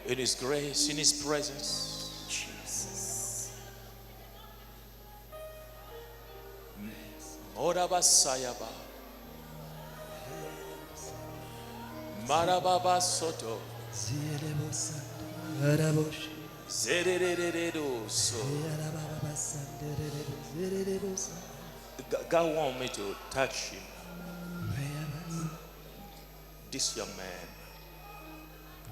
in His grace, in His presence. Orabasayaba. Marababa soto. Zerererero so. God want me to touch him. This young man.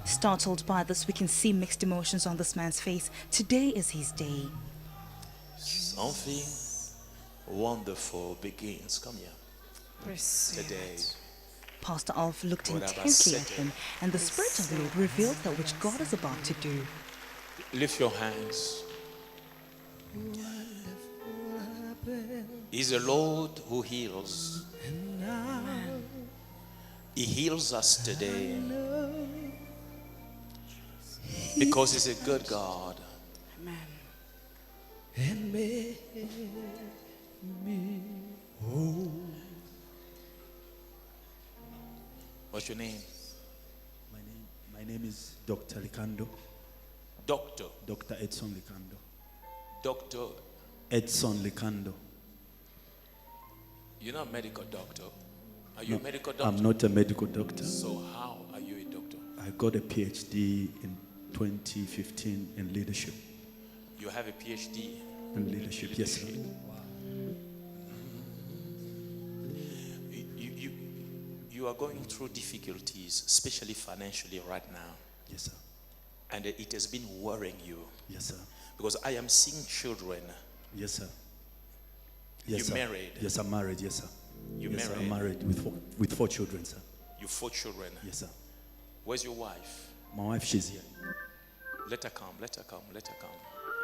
Startled by this, we can see mixed emotions on this man's face. Today is his day. Something wonderful begins. Come here. Today. Pastor Alph looked intensely at him, and the Spirit of the Lord revealed that which God is about to do. Lift your hands. He's the Lord who heals. He heals us today because He's a good God. Amen. And make me whole. What's your name? My name is Dr. Likando. Doctor. Dr. Edson Likando. Doctor. Edson Likando. You're not a medical doctor. Are you a medical doctor? I'm not a medical doctor. So how are you a doctor? I got a PhD in 2015 in leadership. You have a PhD in leadership, yes, sir. You are going through difficulties, especially financially right now. Yes, sir. And it has been worrying you. Yes, sir. Because I am seeing children. Yes, sir. Yes, You're sir. married? Yes, I'm married, yes, sir. You're yes, married? Sir, I'm married with four children, sir. You 4 children? Yes, sir. Where's your wife? My wife, she's here. Let her come, let her come, let her come.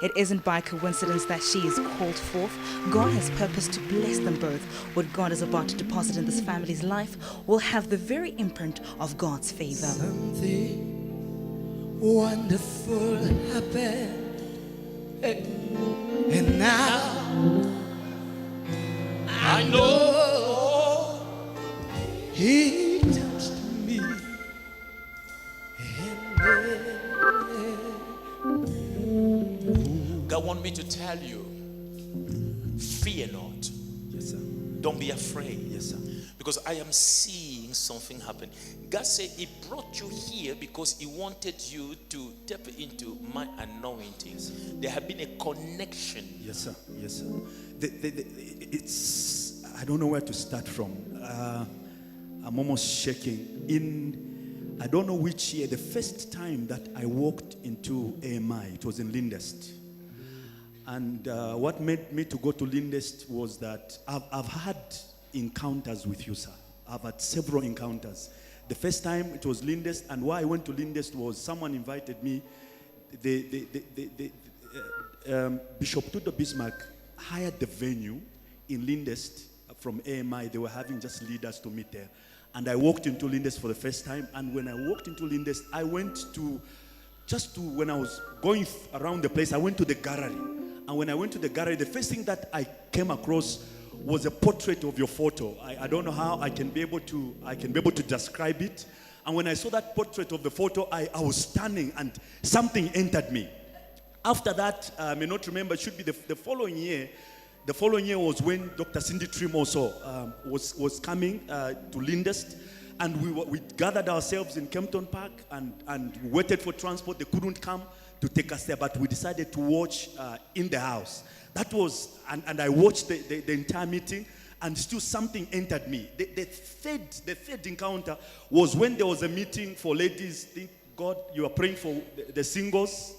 It isn't by coincidence that she is called forth. God has purposed to bless them both. What God is about to deposit in this family's life will have the very imprint of God's favor. Something wonderful happened, and now I know He touched me. God wants me to tell you, fear not. Yes, sir. Don't be afraid. Yes, sir. Because I am seeing something happen. God said He brought you here because He wanted you to tap into my anointings. There have been a connection. Yes, sir. Yes, sir. It's, I don't know where to start from. I'm almost shaking. I don't know which year, the first time that I walked into AMI, it was in Lindest. And what made me to go to Lindest was that I've had encounters with you, sir. I've had several encounters. The first time it was Lindest, and why I went to Lindest was someone invited me. Bishop Tudo Bismarck hired the venue in Lindest from AMI. They were having just leaders to meet there. And I walked into Lindest for the first time. And when I walked into Lindest, I went when I was going around the place, I went to the gallery. And when I went to the gallery, the first thing that I came across was a portrait of your photo. I don't know how I can be able to describe it. And when I saw that portrait of the photo, I was stunning and something entered me. After that, I may not remember, it should be the following year. The following year was when Dr. Cindy Trim also was coming to Lindest. And we gathered ourselves in Kempton Park and waited for transport. They couldn't come to take us there, but we decided to watch in the house. That was, and I watched the entire meeting, and still something entered me. The third encounter was when there was a meeting for ladies. Thank God you are praying for the singles.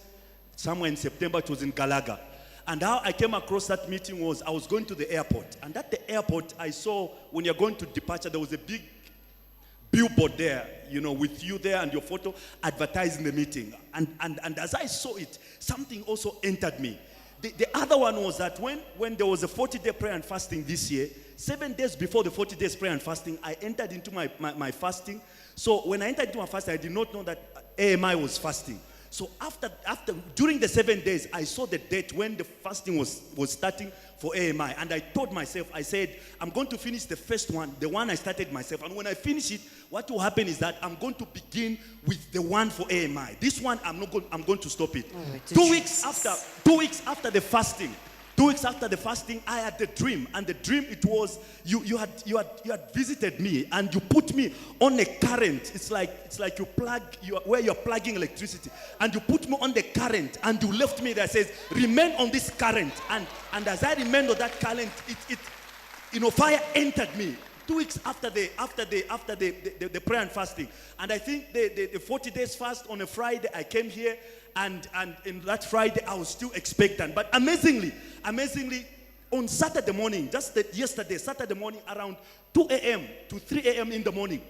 Somewhere in September, it was in Galaga. And how I came across that meeting was I was going to the airport. And at the airport, I saw when you're going to departure, there was a big billboard there, with you there and your photo advertising the meeting. And as I saw it, something also entered me. The other one was that when there was a 40-day prayer and fasting this year, 7 days before the 40 days prayer and fasting, I entered into my fasting. So when I entered into my fasting, I did not know that AMI was fasting. So during the 7 days, I saw the date when the fasting was starting for AMI. And I told myself, I said, I'm going to finish the first one, the one I started myself. And when I finish it, what will happen is that I'm going to begin with the one for AMI. This one, I'm going to stop it. 2 weeks after the fasting, 2 weeks after the fasting, I had the dream, and the dream, it was you had visited me, and you put me on a current. It's like where you're plugging electricity, and you put me on the current, and you left me there. Says remain on this current, and as I remained on that current, it fire entered me. 2 weeks after the prayer and fasting, and I think the 40 days fast on a Friday, I came here. And in that Friday, I was still expectant. But amazingly, on Saturday morning, yesterday, Saturday morning, around 2 a.m. to 3 a.m. in the morning,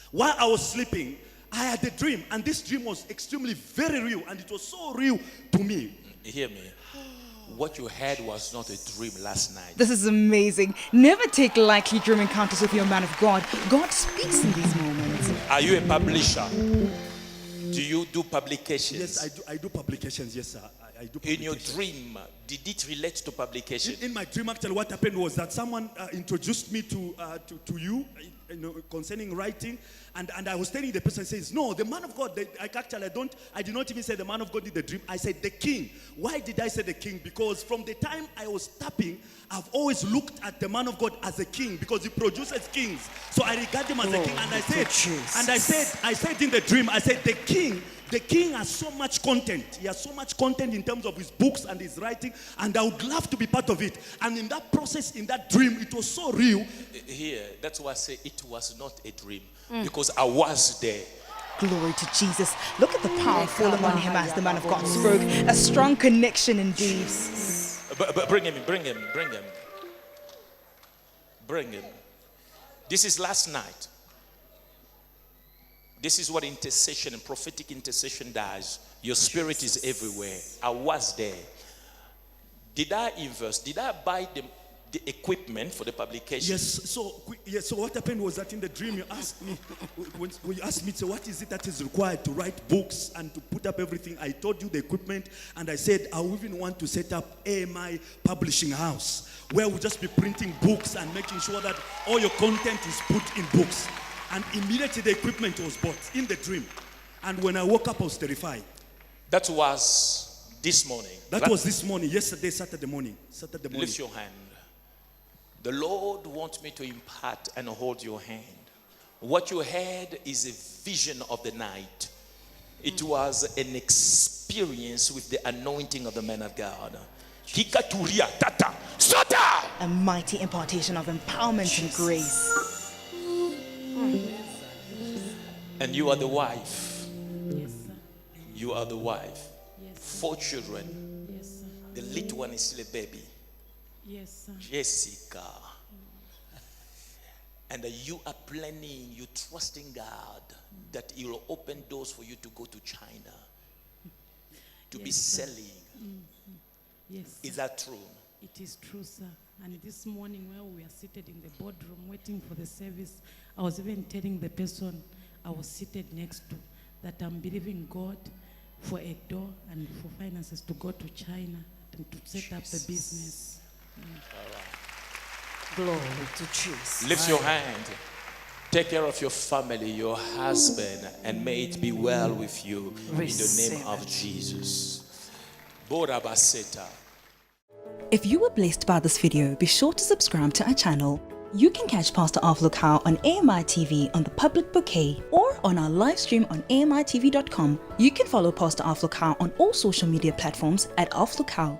while I was sleeping, I had a dream. And this dream was extremely very real. And it was so real to me. Hear me. What you had was not a dream last night. This is amazing. Never take lightly dream encounters with your man of God. God speaks in these moments. Are you a publisher? Do you do publications? Yes, I do publications. Yes, sir. I do publications. In your dream, did it relate to publication? In my dream, actually, what happened was that someone introduced me to you, concerning writing, and I was telling the person, says, no, the man of God. I did not even say the man of God in the dream. I said the king. Why did I say the king? Because from the time I was tapping, I've always looked at the man of God as a king, because he produces kings. So I regard him as a king. And I said in the dream, I said the king has so much content. He has so much content in terms of his books and his writing, and I would love to be part of it. And in that process, in that dream, it was so real. Here, that's why I say it was not a dream, because I was there. Glory to Jesus. Look at the power falling on him as the man of God spoke. A strong connection indeed. But bring him. This is last night. This is what intercession and prophetic intercession does. Your spirit is everywhere. I was there. Did I invest? Did I buy the equipment for the publication? Yes. So what happened was that in the dream you asked me, when you asked me, so what is it that is required to write books and to put up everything? I told you the equipment, and I said I even want to set up AMI publishing house, where we'll just be printing books and making sure that all your content is put in books. And immediately the equipment was bought in the dream. And when I woke up, I was terrified. That was this morning. That was this morning, yesterday, Saturday morning. Lift your hand. The Lord wants me to impart and hold your hand. What you had is a vision of the night. It was an experience with the anointing of the man of God. A mighty impartation of empowerment and grace. And you are the wife. Yes, sir. You are the wife. Yes, 4 children. Yes, sir. The little one is still a baby. Yes, sir. Jessica. And you are planning, you trusting God that He will open doors for you to go to China, to be selling. Yes, sir. Is that true? It is true, sir. And this morning, while we were seated in the boardroom waiting for the service, I was even telling the person I was seated next to that I'm believing God for a door and for finances to go to China and to set up the business. Glory to Jesus. Lift your hand. Take care of your family, your husband, and may it be well with you in the name of Jesus. Borabaseta. If you were blessed by this video, be sure to subscribe to our channel. You can catch Pastor Alph Lukau on AMI TV on the public bouquet or on our live stream on AMITV.com. You can follow Pastor Alph Lukau on all social media platforms at Alph Lukau.